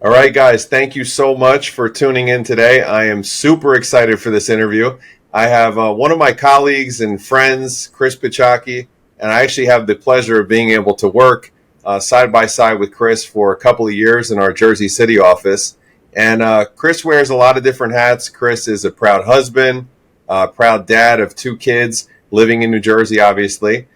All right, guys, thank you so much for tuning in today. I am super excited for this interview. I have one of my colleagues and friends, Chris Piechocki, and I actually have the pleasure of being able to work side by side with Chris for a couple of years in our Jersey City office. And Chris wears a lot of different hats. Chris is a proud husband, proud dad of two kids, living in New Jersey, obviously,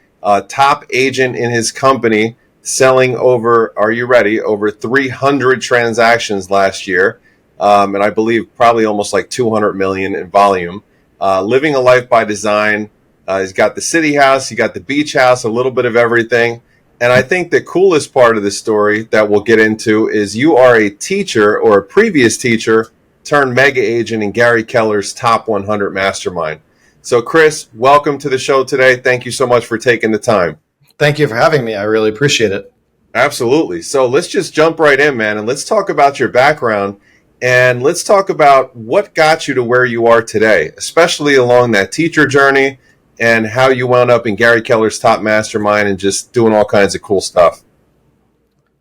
top agent in his company, selling over, are you ready, over 300 transactions last year. And I believe probably almost like 200 million in volume. Living a life by design. He's got the city house, he got the beach house, a little bit of everything. And I think the coolest part of the story that we'll get into is you are a teacher or a previous teacher turned mega agent in Gary Keller's top 100 mastermind. So Chris, welcome to the show today. Thank you so much for taking the time. Thank you for having me. I really appreciate it. Absolutely. So let's just jump right in, man, and let's talk about your background, and let's talk about what got you to where you are today, especially along that teacher journey and how you wound up in Gary Keller's top mastermind and just doing all kinds of cool stuff.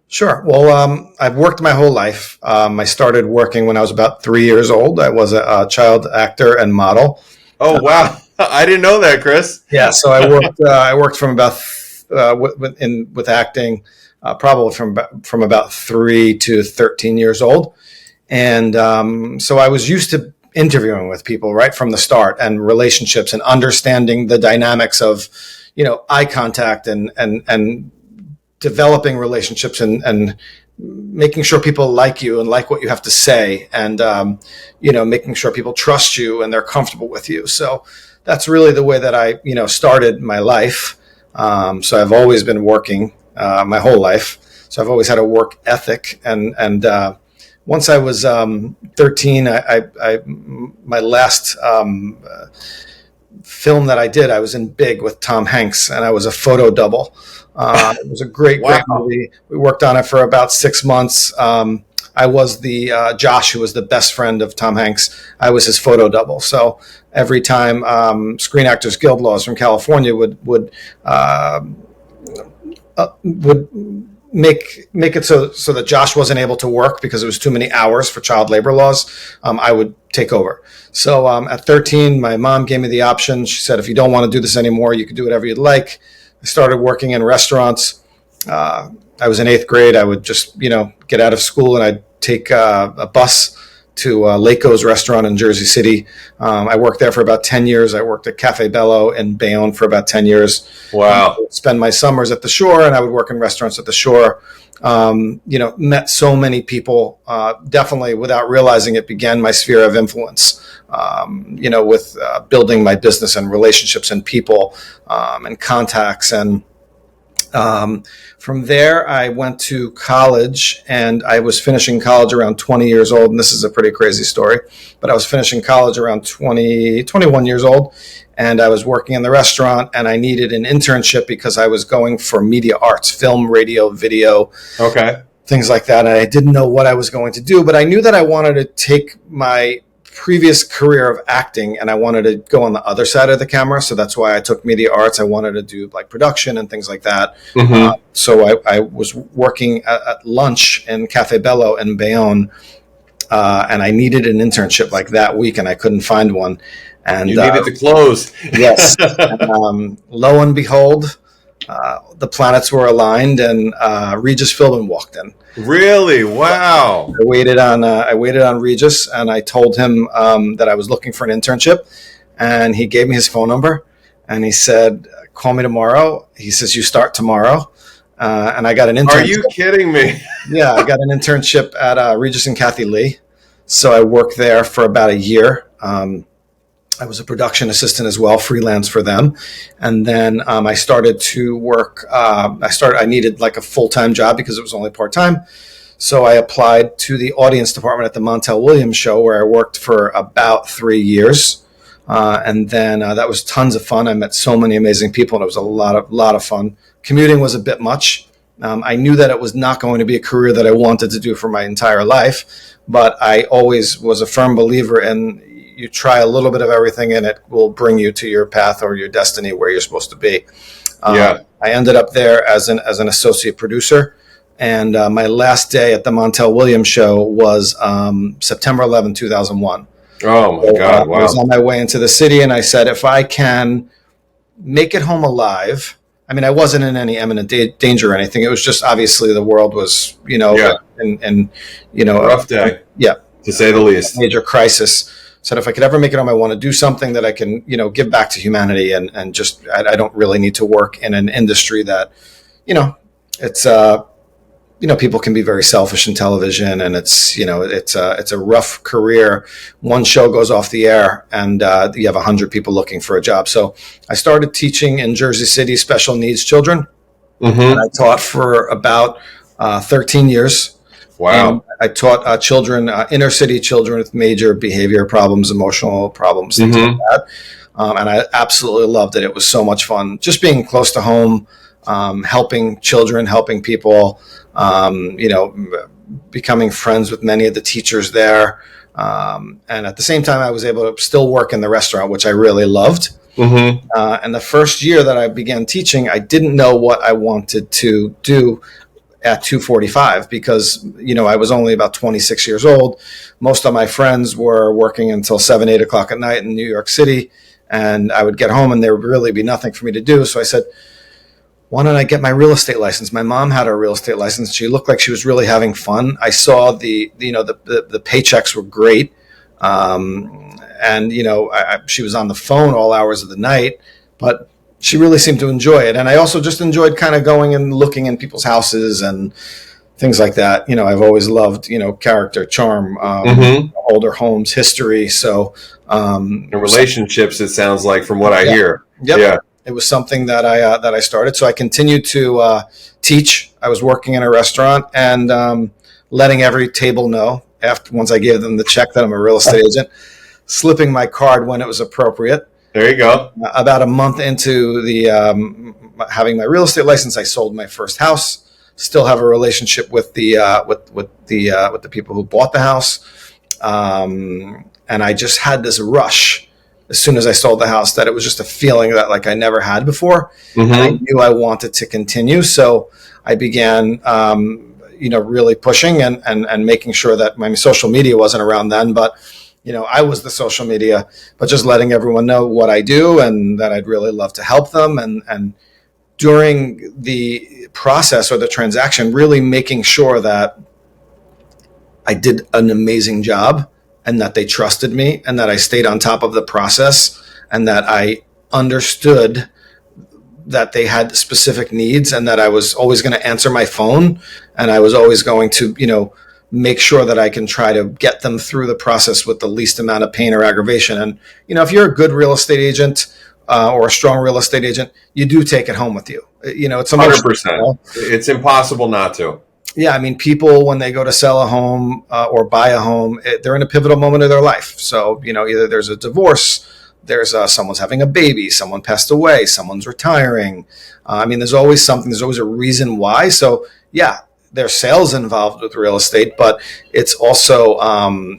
Sure. Well, I've worked my whole life. I started working when I was about 3 years old. I was a child actor and model. Oh, wow. I didn't know that, Chris. Yeah. So I worked from about with acting, probably from about 3 to 13 years old. And so I was used to interviewing with people right from the start, and relationships, and understanding the dynamics of, eye contact and developing relationships, and making sure people like you and like what you have to say, and, making sure people trust you and they're comfortable with you. So that's really the way that I, started my life. So I've always been working my whole life. So I've always had a work ethic. And once I was 13, my last film that I did, I was in Big with Tom Hanks, and I was a photo double. It was a great movie. We worked on it for about 6 months. I was the Josh, who was the best friend of Tom Hanks. I was his photo double. So every time Screen Actors Guild laws from California would make it so that Josh wasn't able to work because it was too many hours for child labor laws, I would take over. So at 13, my mom gave me the option. She said, if you don't want to do this anymore, you can do whatever you'd like. I started working in restaurants. I was in 8th grade. I would just, get out of school and I'd take a bus to Laco's restaurant in Jersey City. I worked there for about 10 years. I worked at Cafe Bello in Bayonne for about 10 years. Wow. I would spend my summers at the shore, and I would work in restaurants at the shore. Met so many people, definitely without realizing it began my sphere of influence, with building my business and relationships and people, and contacts. And from there, I went to college, and I was finishing college around 20 years old. And this is a pretty crazy story, but I was finishing college around 21 years old, and I was working in the restaurant, and I needed an internship because I was going for media arts, film, radio, video, things like that. And I didn't know what I was going to do, but I knew that I wanted to take my previous career of acting, and I wanted to go on the other side of the camera. So that's why I took media arts. I wanted to do like production and things like that. Mm-hmm. So I was working at lunch in Cafe Bello in Bayonne, and I needed an internship like that week, and I couldn't find one. And you needed to close. Yes. And, lo and behold, the planets were aligned, and Regis Philbin walked in. Really? Wow. I waited on Regis, and I told him that I was looking for an internship, and he gave me his phone number, and he said, call me tomorrow. He says, you start tomorrow. And I got an internship. Are you kidding me? Yeah, I got an internship at Regis and Kathy Lee. So I worked there for about a year. I was a production assistant as well, freelance for them. And then I started to work. I needed like a full-time job because it was only part-time. So I applied to the audience department at the Montel Williams show, where I worked for about 3 years. And then that was tons of fun. I met so many amazing people, and it was a lot of fun. Commuting was a bit much. I knew that it was not going to be a career that I wanted to do for my entire life, but I always was a firm believer in you try a little bit of everything, and it will bring you to your path or your destiny where you're supposed to be. I ended up there as an associate producer. And my last day at the Montel Williams show was September 11, 2001. Oh my God! Wow. I was on my way into the city, and I said, if I can make it home alive. I mean, I wasn't in any imminent danger or anything. It was just obviously the world was, and rough day, to say the least. Major crisis. Said if I could ever make it home, I want to do something that I can, give back to humanity, and just I don't really need to work in an industry that, it's people can be very selfish in television, and it's a rough career. One show goes off the air, and you have 100 people looking for a job. So I started teaching in Jersey City special needs children, and I taught for about 13 years. Wow! And I taught children, inner city children with major behavior problems, emotional problems, things like that. And I absolutely loved it. It was so much fun, just being close to home, helping children, helping people. Becoming friends with many of the teachers there. And at the same time, I was able to still work in the restaurant, which I really loved. And the first year that I began teaching, I didn't know what I wanted to do at 2:45 because, I was only about 26 years old. Most of my friends were working until 7, 8 o'clock at night in New York City. And I would get home and there would really be nothing for me to do. So I said, why don't I get my real estate license? My mom had a real estate license. She looked like she was really having fun. I saw the paychecks were great. She was on the phone all hours of the night, but she really seemed to enjoy it. And I also just enjoyed kind of going and looking in people's houses and things like that. I've always loved, character, charm, older homes, history. So, relationships, it sounds like, from what I hear. Yep. Yeah. It was something that I started. So I continued to teach. I was working in a restaurant and letting every table know once I gave them the check that I'm a real estate agent, slipping my card when it was appropriate. There you go. About a month into the having my real estate license, I sold my first house. Still have a relationship with the people who bought the house, and I just had this rush as soon as I sold the house that it was just a feeling that like I never had before, and I knew I wanted to continue. So I began, really pushing and making sure that my social media wasn't around then, but I was the social media, but just letting everyone know what I do and that I'd really love to help them. And during the process or the transaction, really making sure that I did an amazing job and that they trusted me and that I stayed on top of the process and that I understood that they had specific needs and that I was always going to answer my phone and I was always going to, make sure that I can try to get them through the process with the least amount of pain or aggravation. And, if you're a good real estate agent or a strong real estate agent, you do take it home with you. It's 100%. It's impossible not to. Yeah. I mean, people, when they go to sell a home or buy a home, they're in a pivotal moment of their life. So, either there's a divorce, there's someone's having a baby, someone passed away, someone's retiring. There's always something, there's always a reason why. So yeah, there's sales involved with real estate, but it's also,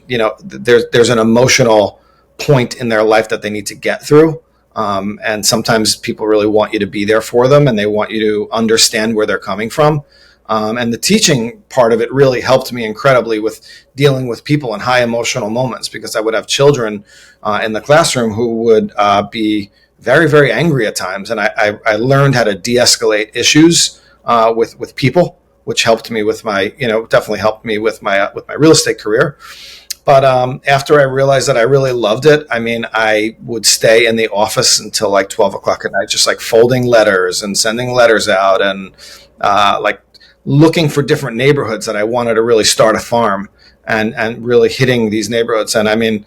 there's an emotional point in their life that they need to get through. And sometimes people really want you to be there for them and they want you to understand where they're coming from. And the teaching part of it really helped me incredibly with dealing with people in high emotional moments, because I would have children in the classroom who would be very, very angry at times. And I learned how to de-escalate issues with people, which helped me with my, definitely helped me with my real estate career. But after I realized that I really loved it, I would stay in the office until like 12 o'clock at night, just like folding letters and sending letters out and looking for different neighborhoods that I wanted to really start a farm and really hitting these neighborhoods. And I'm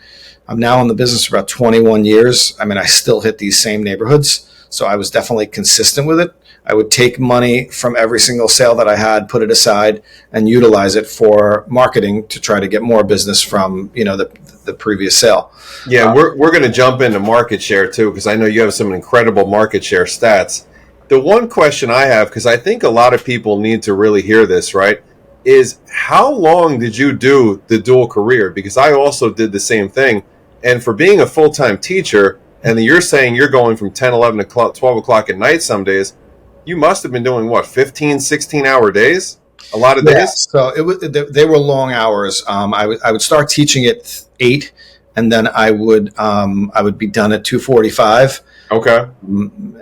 now in the business for about 21 years. I still hit these same neighborhoods. So I was definitely consistent with it. I would take money from every single sale that I had, put it aside, and utilize it for marketing to try to get more business from, the previous sale. Yeah, we're going to jump into market share too, because I know you have some incredible market share stats. The one question I have, because I think a lot of people need to really hear this, right, is how long did you do the dual career? Because I also did the same thing. And for being a full-time teacher, and you're saying you're going from 10, 11 o'clock, 12 o'clock at night some days, you must have been doing, 15, 16-hour days? A lot of Yeah, days? so they were long hours. I would start teaching at 8, and then I would be done at 2:45. Okay.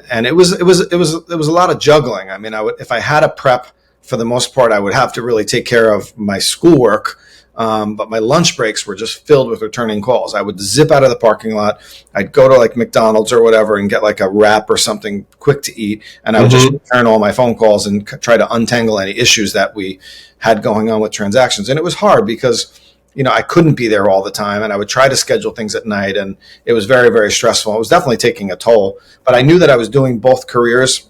And it was a lot of juggling. I mean, if I had a prep, for the most part, I would have to really take care of my schoolwork. But my lunch breaks were just filled with returning calls. I would zip out of the parking lot. I'd go to like McDonald's or whatever and get like a wrap or something quick to eat. And I would just return all my phone calls and try to untangle any issues that we had going on with transactions. And it was hard because, I couldn't be there all the time, and I would try to schedule things at night, and it was very, very stressful. It was definitely taking a toll, but I knew that I was doing both careers.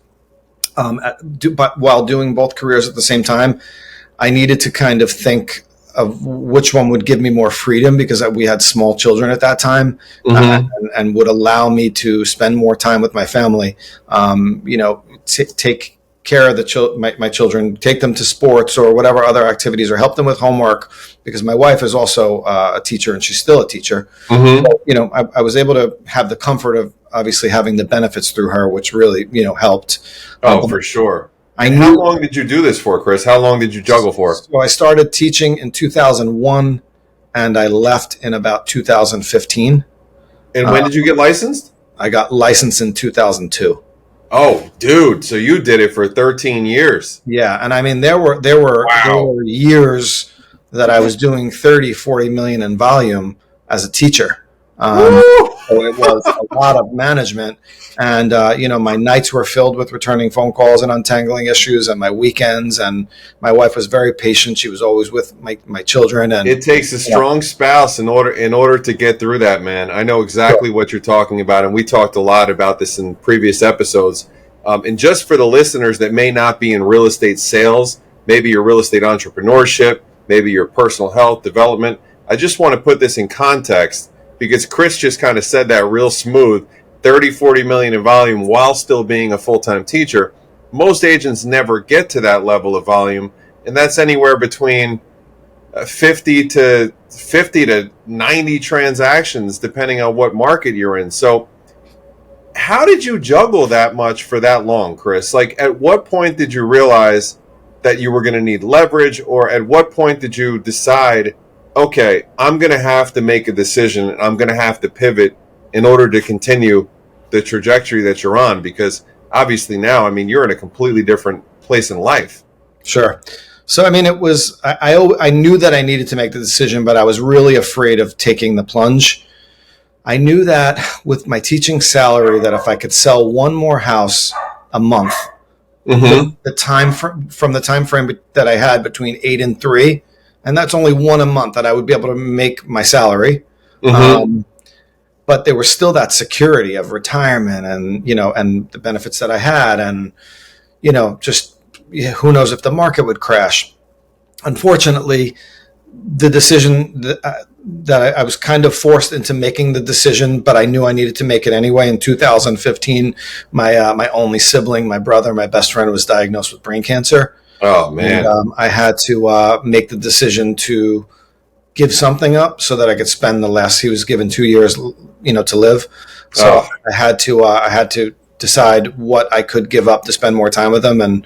But while doing both careers at the same time, I needed to kind of think of which one would give me more freedom, because we had small children at that time, and would allow me to spend more time with my family. Take care of my children, take them to sports or whatever other activities, or help them with homework, because my wife is also a teacher, and she's still a teacher. So, I was able to have the comfort of obviously having the benefits through her, which really, helped. For sure. I How knew. long did you do this for, Chris? How long did you juggle for? So I started teaching in 2001, and I left in about 2015. And when did you get licensed? I got licensed in 2002. Oh, dude. So you did it for 13 years. Yeah. And I mean, there were years that I was doing 30, 40 million in volume as a teacher. So it was a lot of management. And, my nights were filled with returning phone calls and untangling issues, and my weekends. And my wife was very patient. She was always with my children. And it takes a strong spouse in order to get through that, man. I know exactly what you're talking about. And we talked a lot about this in previous episodes. And just for the listeners that may not be in real estate sales, maybe your real estate entrepreneurship, maybe your personal health development, I just want to put this in context, because Chris just kind of said that real smooth, 30, 40 million in volume while still being a full-time teacher. Most agents never get to that level of volume, and that's anywhere between 50 to 90 transactions, depending on what market you're in. So how did you juggle that much for that long, Chris? Like, at what point did you realize that you were going to need leverage, or at what point did you decide, okay, I'm going to have to make a decision, and I'm going to have to pivot in order to continue the trajectory that you're on? Because obviously now, you're in a completely different place in life. Sure. So, it was, I knew that I needed to make the decision, but I was really afraid of taking the plunge. I knew that with my teaching salary, that if I could sell one more house a month, the time from the time frame that I had between 8 and 3, and that's only one a month, that I would be able to make my salary. But there was still that security of retirement, and, and the benefits that I had, and, just who knows if the market would crash. Unfortunately, the decision that I was kind of forced into making the decision, but I knew I needed to make it anyway. In 2015, my only sibling, my brother, my best friend, was diagnosed with brain cancer. Oh, man. And, I had to make the decision to give something up so that I could spend he was given 2 years, to live. So I had to decide what I could give up to spend more time with him. And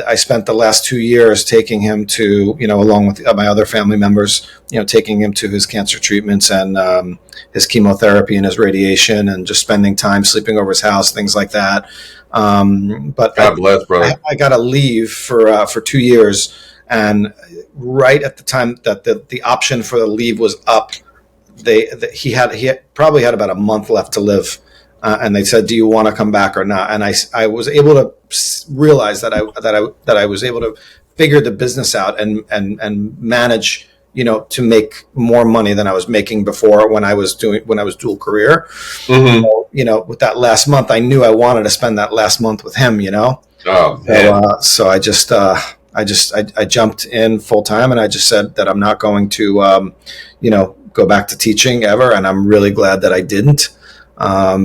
I spent the last 2 years taking him to, along with my other family members, taking him to his cancer treatments and his chemotherapy and his radiation, and just spending time sleeping over his house, things like that. But God bless, brother. I got to leave for 2 years. And right at the time that the option for the leave was up, he probably had about a month left to live. And they said, "Do you want to come back or not?" And I was able to realize that I was able to figure the business out and manage, to make more money than I was making before when I was dual career. With that last month, I knew I wanted to spend that last month with him. Oh, man. So I just I jumped in full time, and I just said that I'm not going to go back to teaching ever, and I'm really glad that I didn't.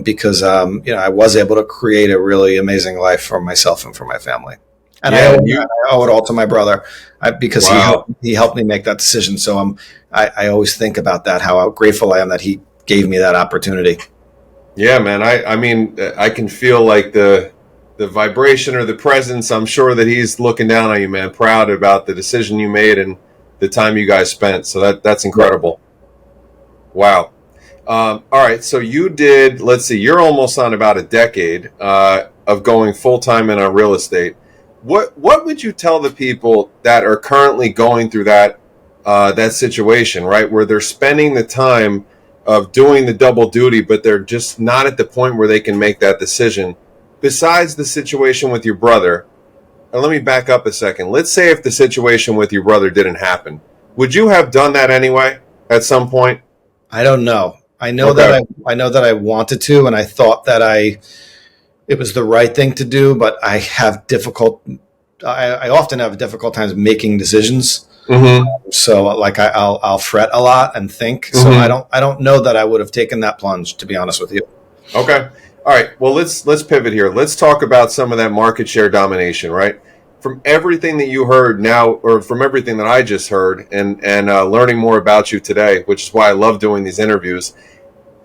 Because I was able to create a really amazing life for myself and for my family, and I owe it all to my brother, because he helped me make that decision. So I always think about that, how grateful I am that he gave me that opportunity. Yeah, man. I can feel like the the vibration or the presence, I'm sure that he's looking down on you, man, proud about the decision you made and the time you guys spent. So that's incredible. Wow. All right. So you did, let's see, you're almost on about a decade of going full time in on real estate. What would you tell the people that are currently going through that situation, right? Where they're spending the time of doing the double duty, but they're just not at the point where they can make that decision. Besides the situation with your brother, and let me back up a second. Let's say if the situation with your brother didn't happen, would you have done that anyway at some point? I don't know. I know Okay. that I wanted to, and I thought that it was the right thing to do, but I often have difficult times making decisions. Mm-hmm. So like I'll fret a lot and think. So Mm-hmm. I don't know that I would have taken that plunge, to be honest with you. Okay. All right. Well, let's pivot here. Let's talk about some of that market share domination, right? From everything that you heard now, or from everything that I just heard, and learning more about you today, which is why I love doing these interviews.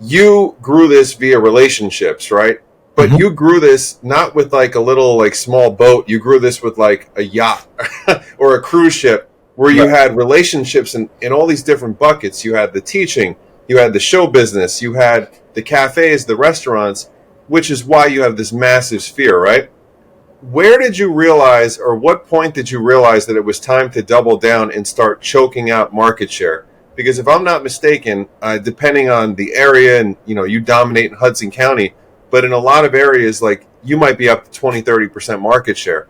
You grew this via relationships, right? But Mhm. you grew this not with like a little like small boat. You grew this with like a yacht or a cruise ship where you Right. had relationships in all these different buckets. You had the teaching, you had the show business, you had the cafes, the restaurants, which is why you have this massive sphere, right? Where did you realize, or what point did you realize that it was time to double down and start choking out market share? Because if I'm not mistaken, depending on the area, and you dominate in Hudson County, but in a lot of areas, like you might be up to 20-30% market share,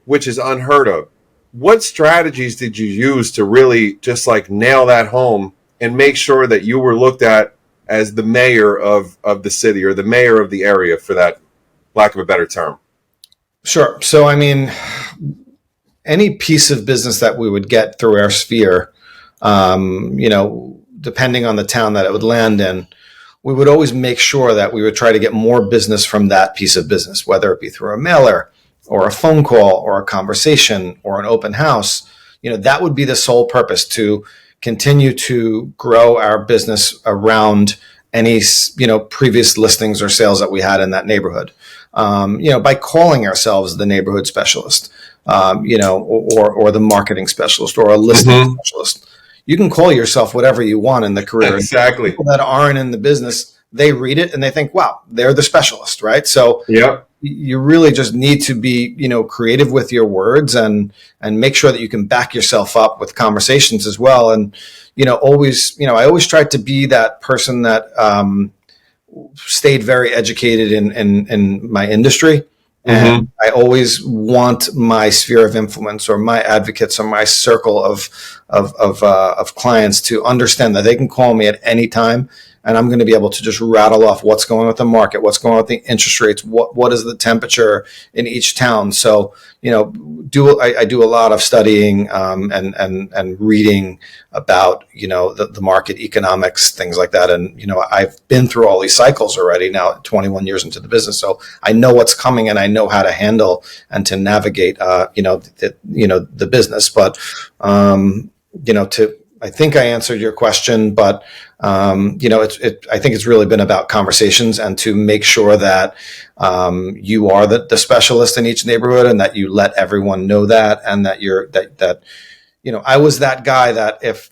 which is unheard of. What strategies did you use to really just like nail that home and make sure that you were looked at as the mayor of the city, or the mayor of the area, for that lack of a better term? Sure. So I mean, any piece of business that we would get through our sphere, depending on the town that it would land in, we would always make sure that we would try to get more business from that piece of business, whether it be through a mailer or a phone call or a conversation or an open house. That would be the sole purpose, to continue to grow our business around any, previous listings or sales that we had in that neighborhood. By calling ourselves the neighborhood specialist, or the marketing specialist or a listing Mm-hmm. specialist. You can call yourself whatever you want in the career. And Exactly. people that aren't in the business, they read it and they think, wow, they're the specialist, right? So Yep. you really just need to be, creative with your words, and make sure that you can back yourself up with conversations as well. And, I always tried to be that person that, stayed very educated in my industry. Mm-hmm. And I always want my sphere of influence, or my advocates, or my circle of clients, to understand that they can call me at any time, and I'm going to be able to just rattle off what's going on with the market, what's going on with the interest rates, what is the temperature in each town. So I do a lot of studying, and reading about the market economics, things like that. And I've been through all these cycles already now, 21 years into the business, so I know what's coming, and I know how to handle and to navigate the business. But I think I answered your question, but I think it's really been about conversations, and to make sure that you are the specialist in each neighborhood, and that you let everyone know that, and that I was that guy that if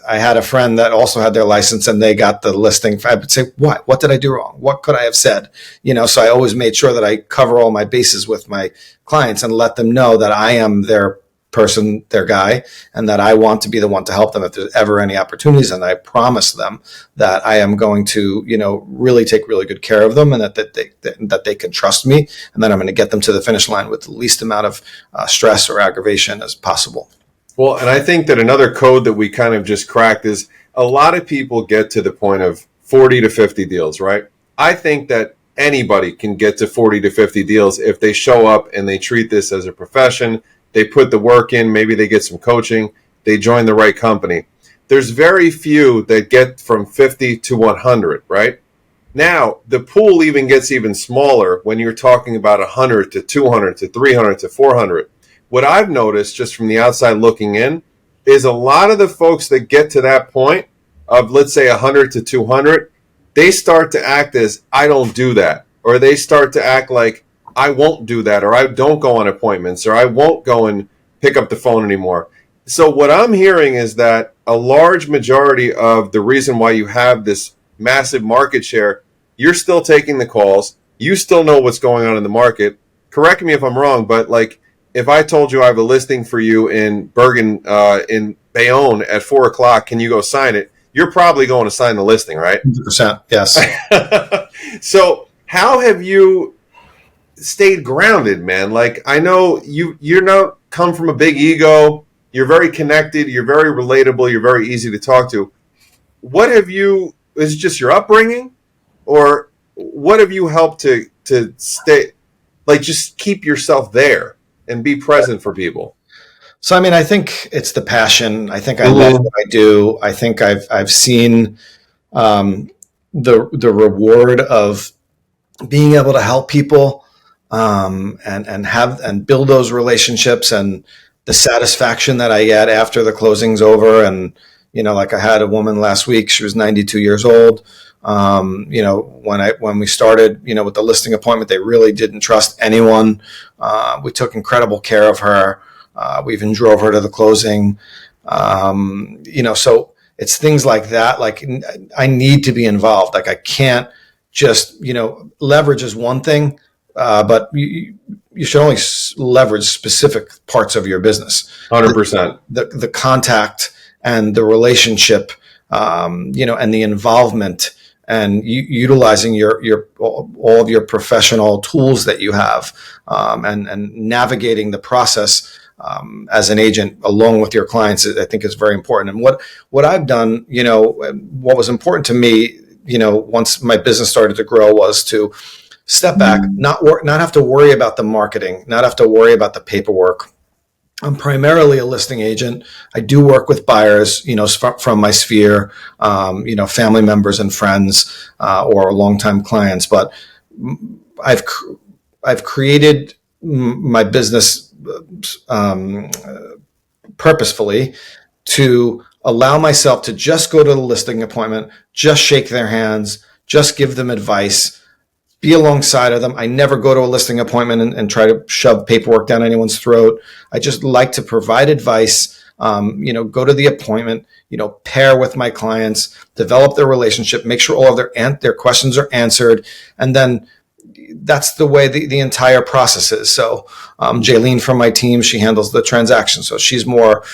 I had a friend that also had their license and they got the listing, I would say, what did I do wrong? What could I have said? So I always made sure that I cover all my bases with my clients, and let them know that I am their person, their guy, and that I want to be the one to help them if there's ever any opportunities. And I promise them that I am going to, really take really good care of them, and that they can trust me, and that I'm going to get them to the finish line with the least amount of stress or aggravation as possible. Well, and I think that another code that we kind of just cracked is a lot of people get to the point of 40 to 50 deals, right? I think that anybody can get to 40 to 50 deals if they show up and they treat this as a profession. They put the work in, maybe they get some coaching, they join the right company. There's very few that get from 50 to 100, right? Now, the pool even gets even smaller when you're talking about 100 to 200 to 300 to 400. What I've noticed just from the outside looking in is a lot of the folks that get to that point of, let's say, 100 to 200, they start to act as, I don't do that. Or they start to act like, I won't do that, or I don't go on appointments, or I won't go and pick up the phone anymore. So what I'm hearing is that a large majority of the reason why you have this massive market share, you're still taking the calls. You still know what's going on in the market. Correct me if I'm wrong, but like if I told you I have a listing for you in Bergen, in Bayonne at 4 o'clock, can you go sign it? You're probably going to sign the listing, right? 100%. Yes. So how have you stayed grounded, man? Like I know you're not come from a big ego. You're very connected. You're very relatable. You're very easy to talk to. What have you? Is it just your upbringing, or what have you helped to stay, like just keep yourself there and be present for people? So, I mean, I think it's the passion. I think I love what I do. I think I've seen um, the reward of being able to help people and build those relationships, and the satisfaction that I get after the closing's over. And like I had a woman last week. She was 92 years old. When we started, with the listing appointment, they really didn't trust anyone. We took incredible care of her. We even drove her to the closing. So it's things like that. Like I need to be involved. Like I can't just, leverage is one thing, but you should only leverage specific parts of your business. 100%. The contact and the relationship, and the involvement, and utilizing all of your professional tools that you have, and navigating the process as an agent along with your clients, I think is very important. And what I've done, what was important to me, once my business started to grow, was to step back, not have to worry about the marketing, not have to worry about the paperwork. I'm primarily a listing agent. I do work with buyers, from my sphere, family members and friends, or longtime clients. But I've created my business purposefully to allow myself to just go to the listing appointment, just shake their hands, just give them advice, be alongside of them. I never go to a listing appointment and try to shove paperwork down anyone's throat. I just like to provide advice, go to the appointment, pair with my clients, develop their relationship, make sure all of their questions are answered. And then that's the way the entire process is. So Jaylene from my team, she handles the transaction. So she's more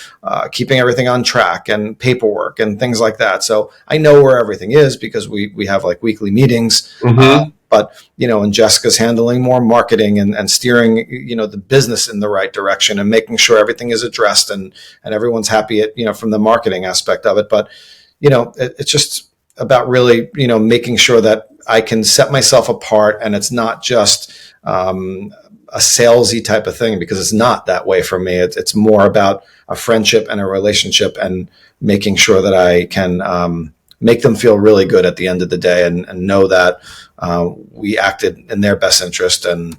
keeping everything on track and paperwork and things like that. So I know where everything is because we have like weekly meetings. But, and Jessica's handling more marketing and steering, the business in the right direction and making sure everything is addressed and everyone's happy from the marketing aspect of it. But, it's just about really, making sure that I can set myself apart, and it's not just a salesy type of thing, because it's not that way for me. It's more about a friendship and a relationship, and making sure that I can make them feel really good at the end of the day, and know that we acted in their best interest. And,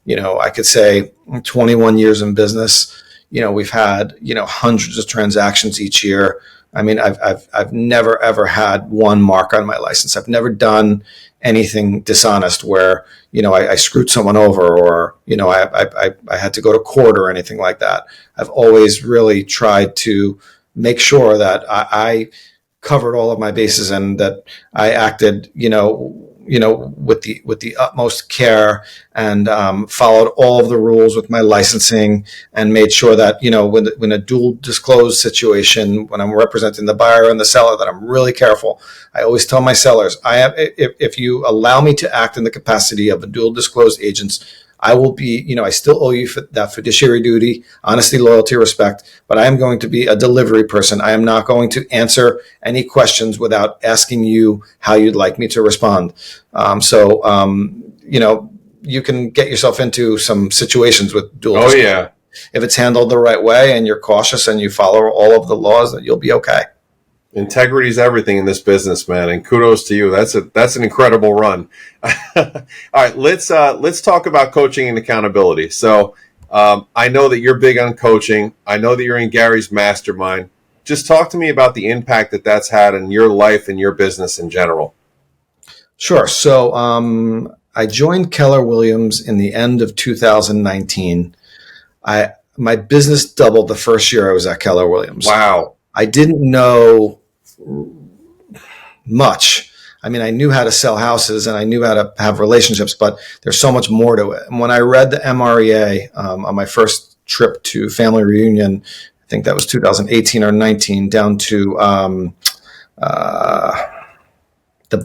I could say 21 years in business, we've had, hundreds of transactions each year. I mean, I've never, ever had one mark on my license. I've never done anything dishonest where, I screwed someone over, or, I had to go to court or anything like that. I've always really tried to make sure that I covered all of my bases, and that I acted, with the utmost care, and followed all of the rules with my licensing, and made sure that, when a dual disclosed situation, when I'm representing the buyer and the seller, that I'm really careful. I always tell my sellers, if you allow me to act in the capacity of a dual disclosed agent, I will be, I still owe you that fiduciary duty, honesty, loyalty, respect, but I am going to be a delivery person. I am not going to answer any questions without asking you how you'd like me to respond. You can get yourself into some situations with dual disclosure. Yeah. If it's handled the right way and you're cautious and you follow all of the laws, that you'll be okay. Integrity is everything in this business, man, and kudos to you. That's an incredible run. All right, let's talk about coaching and accountability. So I know that you're big on coaching. I know that you're in Gary's mastermind. Just talk to me about the impact that that's had in your life and your business in general. Sure. So I joined Keller Williams in the end of 2019. My business doubled the first year I was at Keller Williams. Wow. I didn't know much. I mean, I knew how to sell houses and I knew how to have relationships, but there's so much more to it. And when I read the MREA on my first trip to family reunion, I think that was 2018 or 19, down to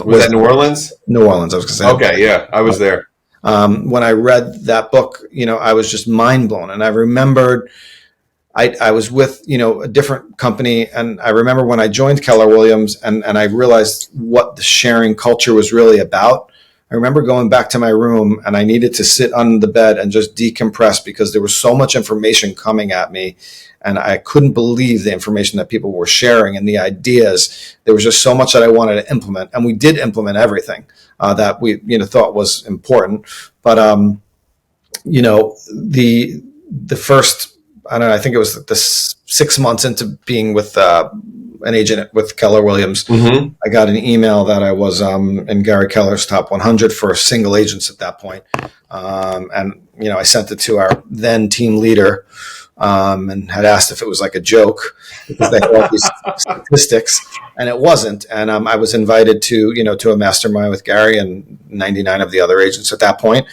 was that New Orleans? New Orleans, I was going to say. Okay, yeah, I was there. When I read that book, I was just mind blown. And I remembered I was with, a different company. And I remember when I joined Keller Williams and I realized what the sharing culture was really about. I remember going back to my room and I needed to sit on the bed and just decompress because there was so much information coming at me. And I couldn't believe the information that people were sharing and the ideas. There was just so much that I wanted to implement. And we did implement everything that we, thought was important. But, the first, I don't know, I think it was the 6 months into being with an agent with Keller Williams, mm-hmm. I got an email that I was in Gary Keller's top 100 for single agents at that point. And I sent it to our then team leader and had asked if it was like a joke because they had all these statistics, and it wasn't. And I was invited to a mastermind with Gary and 99 of the other agents at that point.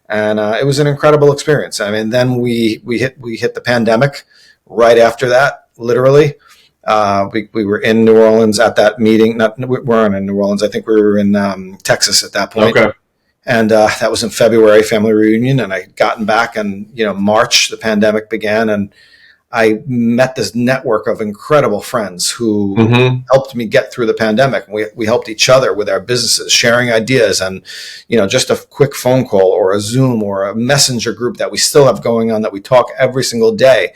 And it was an incredible experience. I mean, then we hit the pandemic right after that, literally. We were in New Orleans at that meeting. We weren't in New Orleans. I think we were in Texas at that point. Okay. And that was in February, family reunion. And I gotten back and, March, the pandemic began. And I met this network of incredible friends who mm-hmm. helped me get through the pandemic. We helped each other with our businesses, sharing ideas, and, just a quick phone call or a Zoom or a messenger group that we still have going on that we talk every single day,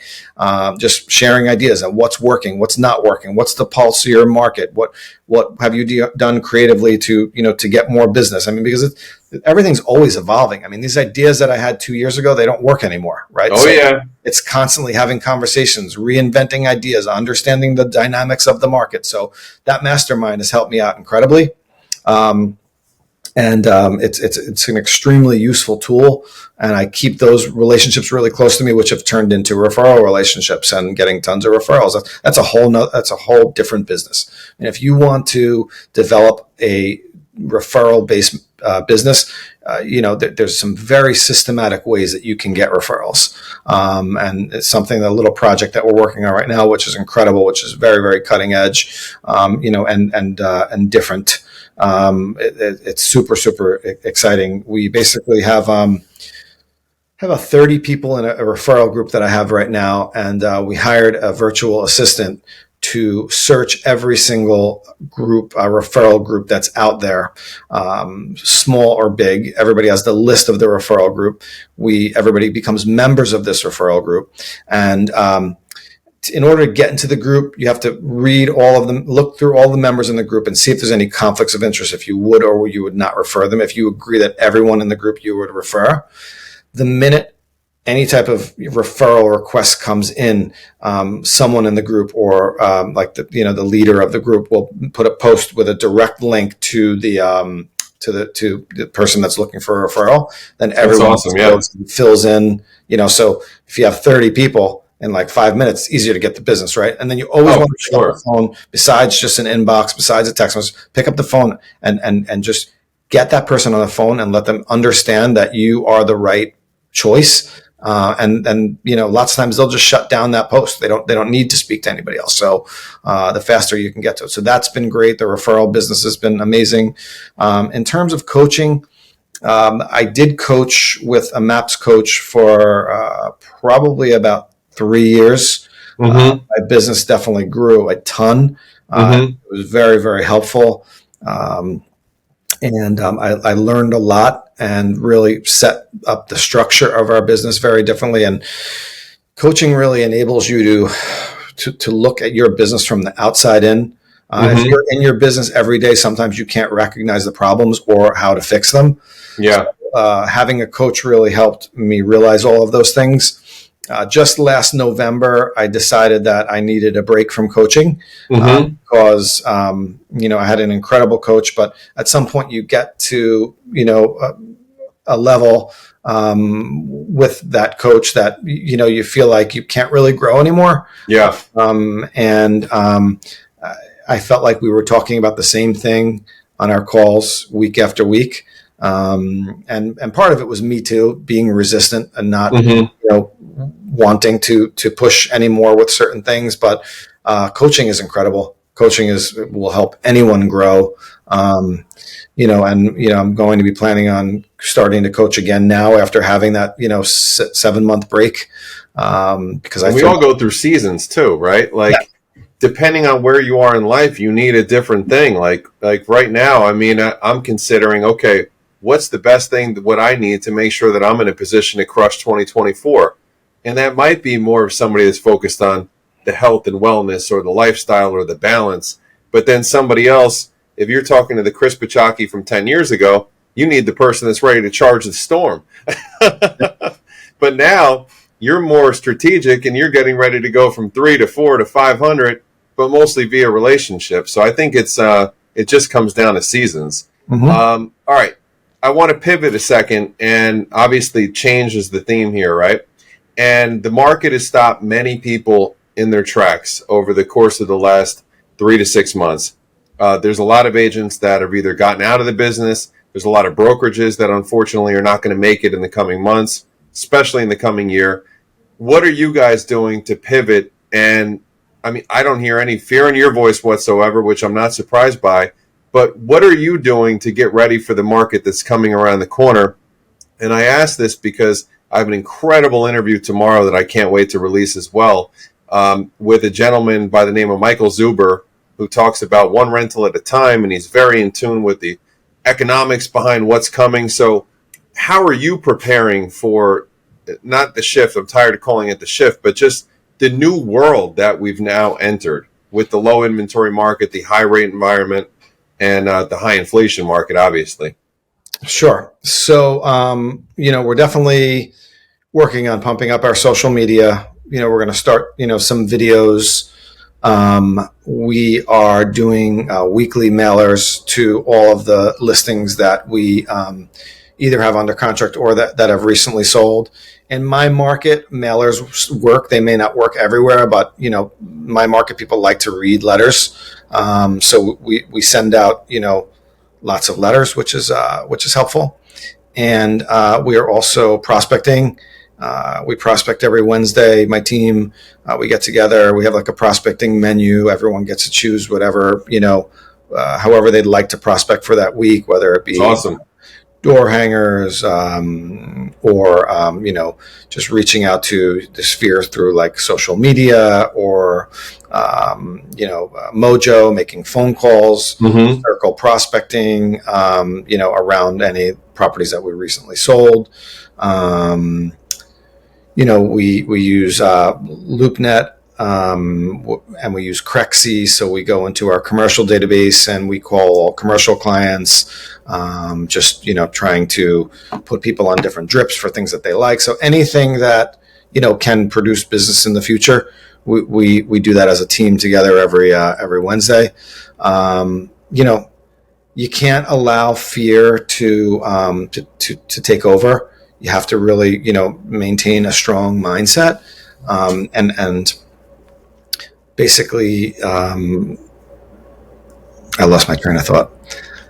just sharing ideas and what's working, what's not working, what's the pulse of your market, what have you done creatively to get more business? I mean, because everything's always evolving. I mean, these ideas that I had 2 years ago, they don't work anymore, right? Oh, yeah. It's constantly having conversations, reinventing ideas, understanding the dynamics of the market. So that mastermind has helped me out incredibly. It's an extremely useful tool. And I keep those relationships really close to me, which have turned into referral relationships and getting tons of referrals. That's a whole different business. And if you want to develop a referral-based business, there's some very systematic ways that you can get referrals. And it's something, a little project that we're working on right now, which is incredible, which is very, very cutting edge, and different. It's super, super exciting. We basically have about 30 people in a referral group that I have right now. And we hired a virtual assistant to search every single group, referral group that's out there, small or big. Everybody has the list of the referral group. Everybody becomes members of this referral group. And in order to get into the group, you have to read all of them, look through all the members in the group and see if there's any conflicts of interest, if you would or you would not refer them, if you agree that everyone in the group you would refer. The minute any type of referral request comes in, someone in the group or the leader of the group will put a post with a direct link to the person that's looking for a referral. Then everyone fills in. So if you have 30 people in like 5 minutes, it's easier to get the business, right? And then you always want to pick up the phone, besides just an inbox, besides a text message, pick up the phone and just get that person on the phone and let them understand that you are the right choice. And lots of times they'll just shut down that post. They don't need to speak to anybody else. So, the faster you can get to it. So that's been great. The referral business has been amazing. In terms of coaching, I did coach with a MAPS coach for, probably about 3 years. Mm-hmm. My business definitely grew a ton. Mm-hmm. It was very, very helpful. And I learned a lot and really set up the structure of our business very differently. And coaching really enables you to look at your business from the outside in. Mm-hmm. If you're in your business every day, sometimes you can't recognize the problems or how to fix them. Yeah. So, having a coach really helped me realize all of those things. Just last November, I decided that I needed a break from coaching because, I had an incredible coach, but at some point you get to, a level with that coach that, you feel like you can't really grow anymore. Yeah. I felt like we were talking about the same thing on our calls week after week. And part of it was me too, being resistant and not, wanting to push anymore with certain things. But coaching is incredible. Coaching will help anyone grow. I'm going to be planning on starting to coach again now after having that, 7-month break. Because we all go through seasons too, right? Depending on where you are in life, you need a different thing. Like right now, I'm considering, okay, what's the best thing, what I need to make sure that I'm in a position to crush 2024? And that might be more of somebody that's focused on the health and wellness or the lifestyle or the balance. But then somebody else, if you're talking to the Chris Piechocki from 10 years ago, you need the person that's ready to charge the storm. But now you're more strategic and you're getting ready to go from 3 to 4 to 500, but mostly via relationship. So I think it just comes down to seasons. All right. I want to pivot a second, and obviously change is the theme here, right? And the market has stopped many people in their tracks over the course of the last 3 to 6 months. There's a lot of agents that have either gotten out of the business. There's a lot of brokerages that unfortunately are not going to make it in the coming months, especially in the coming year. What are you guys doing to pivot? And I don't hear any fear in your voice whatsoever, which I'm not surprised by. But what are you doing to get ready for the market that's coming around the corner? And I ask this because I have an incredible interview tomorrow that I can't wait to release as well, with a gentleman by the name of Michael Zuber, who talks about one rental at a time, and he's very in tune with the economics behind what's coming. So how are you preparing for not the shift? I'm tired of calling it the shift, but just the new world that we've now entered with the low inventory market, the high rate environment, and the high inflation market, obviously. Sure. So, we're definitely working on pumping up our social media. We're going to start, some videos. We are doing weekly mailers to all of the listings that we either have under contract or that have recently sold. In my market, mailers work. They may not work everywhere, but, my market people like to read letters. So we send out, lots of letters, which is helpful. And we are also prospecting. We prospect every Wednesday. My team, we get together. We have like a prospecting menu. Everyone gets to choose whatever, however they'd like to prospect for that week, whether it be awesome door hangers, or just reaching out to the sphere through like social media or, Mojo, making phone calls, circle prospecting, around any properties that we recently sold. We use LoopNet, and we use Crexy. So we go into our commercial database and we call all commercial clients, trying to put people on different drips for things that they like. So anything that, can produce business in the future, we do that as a team together every Wednesday. You can't allow fear to take over. You have to really, maintain a strong mindset, and basically, I lost my train of thought.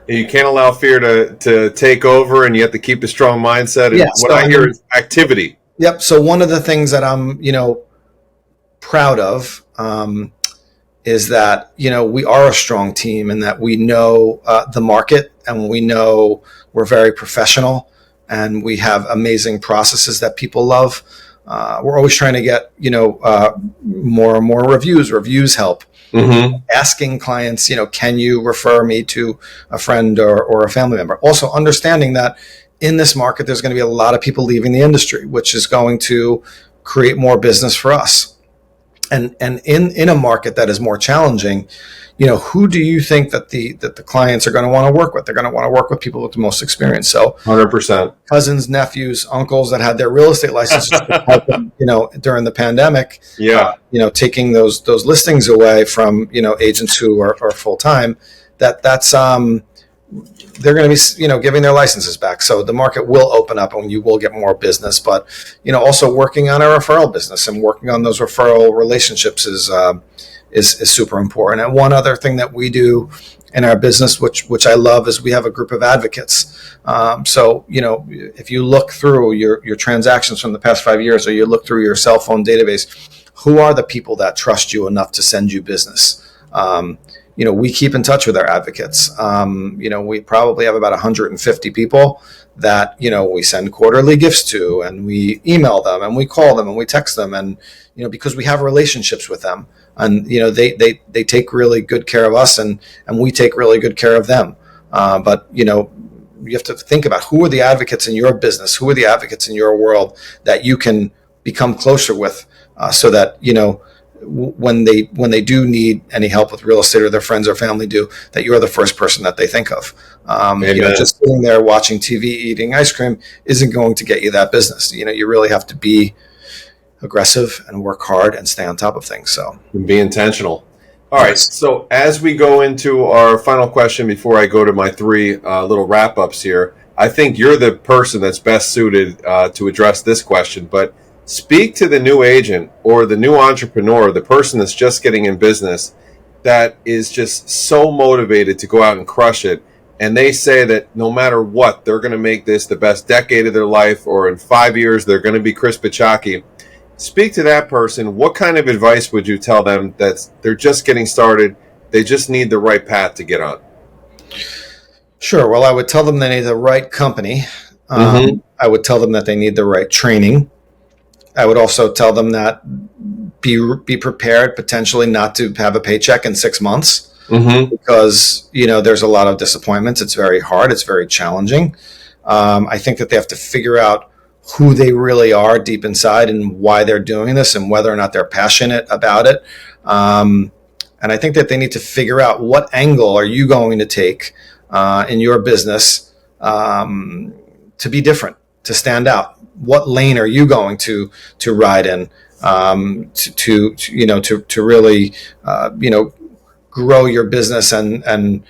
You can't allow fear to take over, and you have to keep a strong mindset. And I hear is activity. Yep. So one of the things that I'm, proud of, is that, we are a strong team and that we know the market, and we know we're very professional, and we have amazing processes that people love. We're always trying to get, more and more reviews. Reviews help. Asking clients, can you refer me to a friend or a family member? Also understanding that in this market, there's going to be a lot of people leaving the industry, which is going to create more business for us. And in a market that is more challenging, who do you think that the clients are going to want to work with? They're going to want to work with people with the most experience. So 100%. Cousins, nephews, uncles that had their real estate licenses, during the pandemic. Yeah. Taking those listings away from, agents who are full time. That's they're going to be, giving their licenses back. So the market will open up and you will get more business, but, also working on a referral business and working on those referral relationships is super important. And one other thing that we do in our business, which I love, is we have a group of advocates. So, if you look through your transactions from the past 5 years, or you look through your cell phone database, who are the people that trust you enough to send you business? We keep in touch with our advocates. We probably have about 150 people that, we send quarterly gifts to, and we email them and we call them and we text them. And, because we have relationships with them, and, they take really good care of us, and we take really good care of them. But, you have to think about who are the advocates in your business, who are the advocates in your world that you can become closer with, so that, when they do need any help with real estate, or their friends or family do, that you're the first person that they think of. Just sitting there watching TV, eating ice cream isn't going to get you that business. You really have to be aggressive and work hard and stay on top of things. So be intentional. All right. So as we go into our final question, before I go to my three little wrap ups here, I think you're the person that's best suited to address this question, but speak to the new agent or the new entrepreneur, the person that's just getting in business, that is just so motivated to go out and crush it. And they say that no matter what, they're going to make this the best decade of their life, or in 5 years, they're going to be Chris Piechocki. Speak to that person. What kind of advice would you tell them that they're just getting started? They just need the right path to get on. Sure. Well, I would tell them they need the right company. I would tell them that they need the right training. I would also tell them that be prepared potentially not to have a paycheck in 6 months, because, there's a lot of disappointments. It's very hard. It's very challenging. I think that they have to figure out who they really are deep inside and why they're doing this, and whether or not they're passionate about it. And I think that they need to figure out what angle are you going to take in your business to be different, to stand out. What lane are you going to ride in to really grow your business and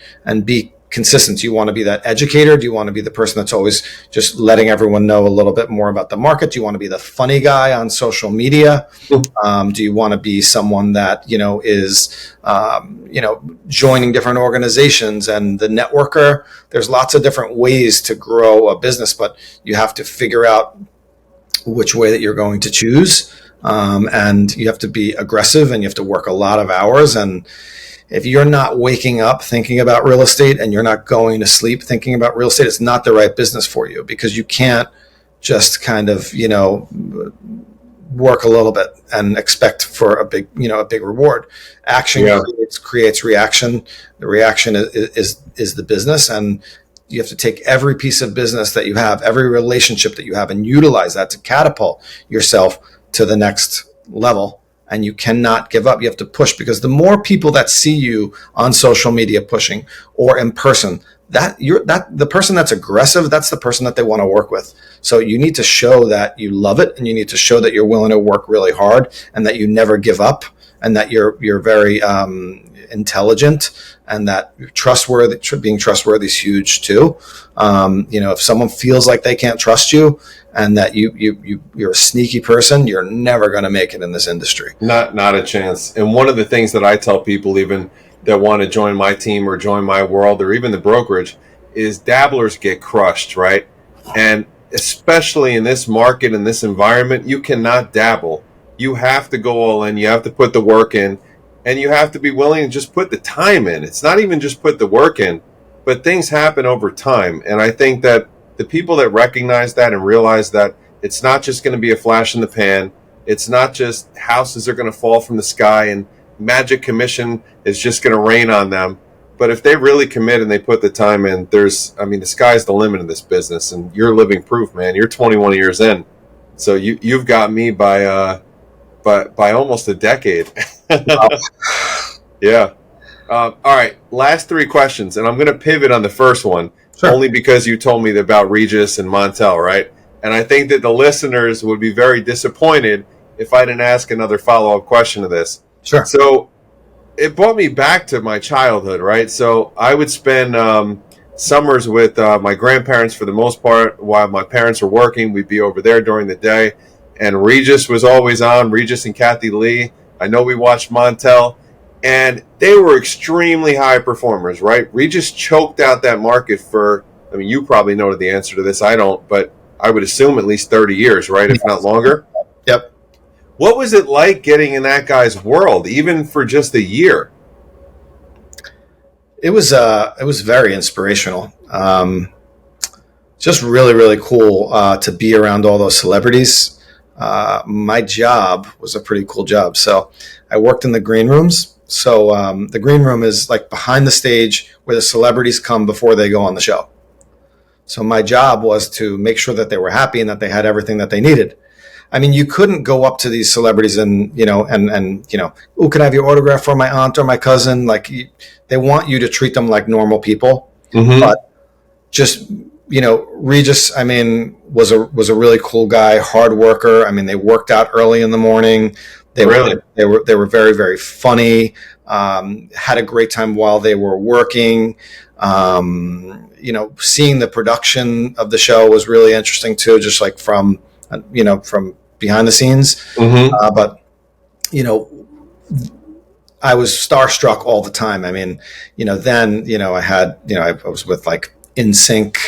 be consistent? Do you want to be that educator? Do you want to be the person that's always just letting everyone know a little bit more about the market? Do you want to be the funny guy on social media? Do you want to be someone that is joining different organizations and the networker? There's lots of different ways to grow a business, but you have to figure out which way that you're going to choose. And you have to be aggressive, and you have to work a lot of hours. And if you're not waking up thinking about real estate, and you're not going to sleep thinking about real estate, it's not the right business for you, because you can't just kind of, work a little bit and expect for a big reward. Action creates reaction. The reaction is the business. And you have to take every piece of business that you have, every relationship that you have, and utilize that to catapult yourself to the next level. And you cannot give up. You have to push, because the more people that see you on social media pushing, or in person, the person that's aggressive, that's the person that they want to work with. So you need to show that you love it, and you need to show that you're willing to work really hard, and that you never give up, and that you're very intelligent, and that you're trustworthy. Being trustworthy is huge too. If someone feels like they can't trust you, and that you're a sneaky person, you're never going to make it in this industry. Not a chance. And one of the things that I tell people, even that want to join my team or join my world, or even the brokerage, is dabblers get crushed, right? And especially in this market, in this environment, you cannot dabble. You have to go all in. You have to put the work in, and you have to be willing to just put the time in. It's not even just put the work in, but things happen over time. And I think that the people that recognize that and realize that it's not just going to be a flash in the pan, it's not just houses are going to fall from the sky and magic commission is just going to rain on them. But if they really commit and they put the time in, the sky's the limit in this business, and you're living proof, man. You're 21 years in. So you've got me by almost a decade. Wow. Yeah. All right. Last three questions, and I'm going to pivot on the first one. Sure. Only because you told me about Regis and Montel, right? And I think that the listeners would be very disappointed if I didn't ask another follow-up question to this. Sure. So it brought me back to my childhood, right? So I would spend summers with my grandparents for the most part. While my parents were working, we'd be over there during the day. And Regis was always on, Regis and Kathy Lee. I know we watched Montel. And they were extremely high performers, right? Regis choked out that market for, I mean, you probably know the answer to this. I don't, but I would assume at least 30 years, right? If not longer. Yep. What was it like getting in that guy's world, even for just a year? It was very inspirational. Just really, really cool to be around all those celebrities. My job was a pretty cool job. So I worked in the green rooms. So the green room is like behind the stage where the celebrities come before they go on the show. So my job was to make sure that they were happy and that they had everything that they needed. I mean, you couldn't go up to these celebrities and oh, can I have your autograph for my aunt or my cousin? Like they want you to treat them like normal people. Mm-hmm. But just, Regis, I mean, was a really cool guy, hard worker. I mean, they worked out early in the morning. They were very, very funny. Had a great time while they were working. Seeing the production of the show was really interesting too, just like from behind the scenes. Mm-hmm. But I was starstruck all the time. I mean, then I was with like NSYNC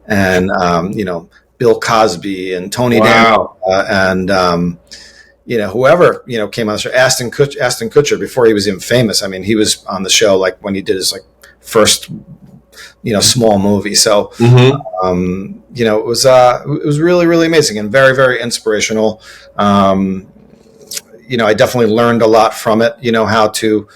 and Bill Cosby and Tony wow. Danza and whoever, came on the show, Ashton Kutcher, before he was even famous. I mean, he was on the show, like when he did his like first, small movie. So, mm-hmm. It was really, really amazing and very, very inspirational. I definitely learned a lot from it, how to,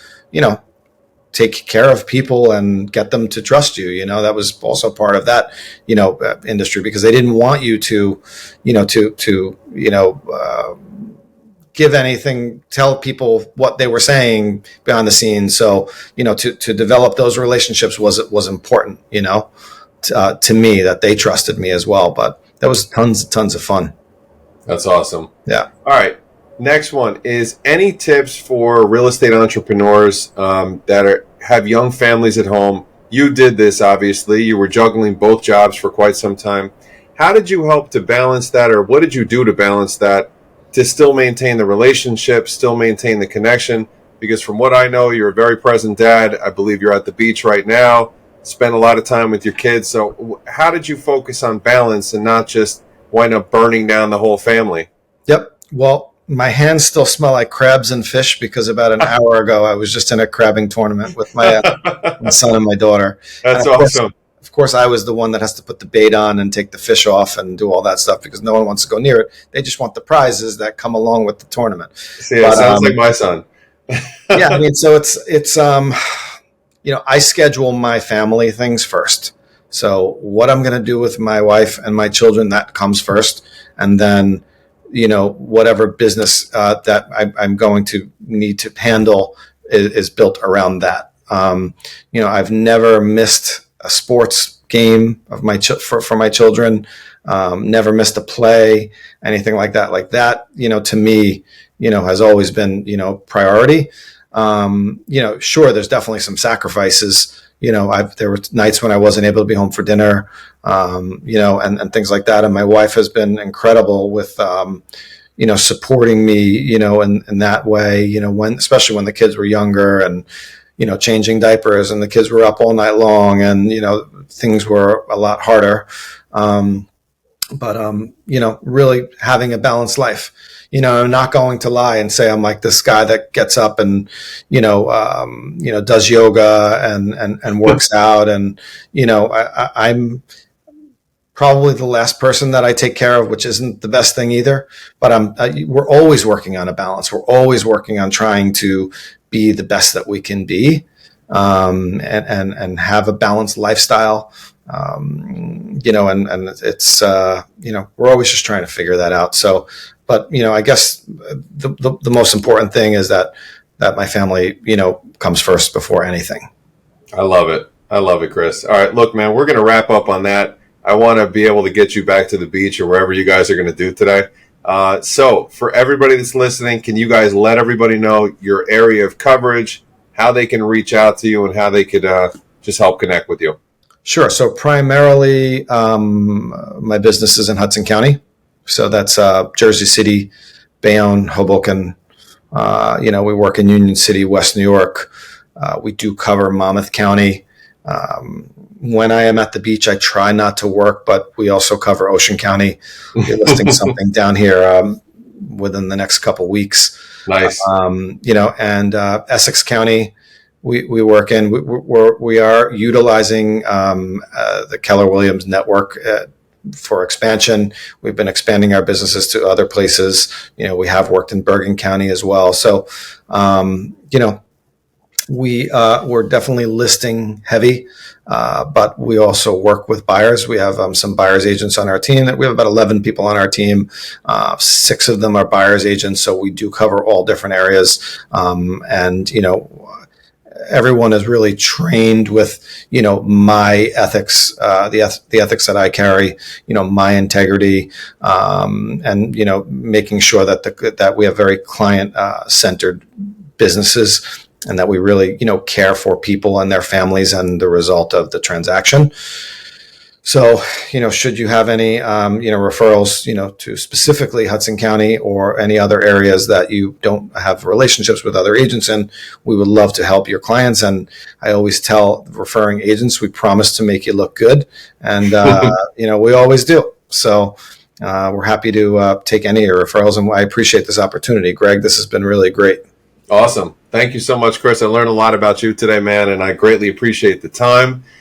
take care of people and get them to trust you. That was also part of that, industry, because they didn't want you to give anything, tell people what they were saying behind the scenes. So, to develop those relationships was important, to me, that they trusted me as well. But that was tons of fun. That's awesome. Yeah. All right. Next one is any tips for real estate entrepreneurs that have young families at home? You did this, obviously. You were juggling both jobs for quite some time. How did you help to balance that, or what did you do to balance that, to still maintain the relationship, still maintain the connection? Because from what I know, you're a very present dad. I believe you're at the beach right now, spend a lot of time with your kids. So how did you focus on balance and not just wind up burning down the whole family? Yep. Well, my hands still smell like crabs and fish because about an hour ago, I was just in a crabbing tournament with my son and my daughter. That's awesome. Of course, I was the one that has to put the bait on and take the fish off and do all that stuff because no one wants to go near it. They just want the prizes that come along with the tournament. See, it sounds like my son. Yeah, I mean, so it's I schedule my family things first. So what I'm going to do with my wife and my children, that comes first. And then, whatever business that I'm going to need to handle is built around that. I've never missed a sports game of for my children. Never missed a play, anything like that. Like that, to me, has always been, priority. Sure, there's definitely some sacrifices. There were nights when I wasn't able to be home for dinner, and things like that. And my wife has been incredible with, supporting me, in that way, especially when the kids were younger and, changing diapers and the kids were up all night long and, things were a lot harder. But really having a balanced life, I'm not going to lie and say I'm like this guy that gets up and, does yoga and works out. And, I'm probably the last person that I take care of, which isn't the best thing either. But we're always working on a balance. We're always working on trying to be the best that we can be, and have a balanced lifestyle. And it's, we're always just trying to figure that out. So, but, I guess the most important thing is that my family, comes first before anything. I love it. I love it, Chris. All right, look, man, we're going to wrap up on that. I want to be able to get you back to the beach or wherever you guys are going to do today. So for everybody that's listening, can you guys let everybody know your area of coverage, how they can reach out to you and how they could just help connect with you? Sure. So primarily, my business is in Hudson County. So that's Jersey City, Bayonne, Hoboken. We work in Union City, West New York. We do cover Monmouth County. When I am at the beach, I try not to work, but we also cover Ocean County. We're listing something down here within the next couple of weeks. Nice. And Essex County, we work in. We are utilizing the Keller Williams network for expansion. We've been expanding our businesses to other places. We have worked in Bergen County as well. So, we're definitely listing heavy, but we also work with buyers. We have some buyers agents on our team. We have about 11 people on our team. 6 of them are buyers agents. So we do cover all different areas. Everyone is really trained with, my ethics, the ethics that I carry, my integrity, and, making sure that we have very client centered businesses, and that we really, care for people and their families and the result of the transaction. So, should you have any, referrals, to specifically Hudson County or any other areas that you don't have relationships with other agents in, we would love to help your clients. And I always tell referring agents, we promise to make you look good. And, we always do. So we're happy to take any of your referrals. And I appreciate this opportunity. Greg, this has been really great. Awesome. Thank you so much, Chris. I learned a lot about you today, man, and I greatly appreciate the time.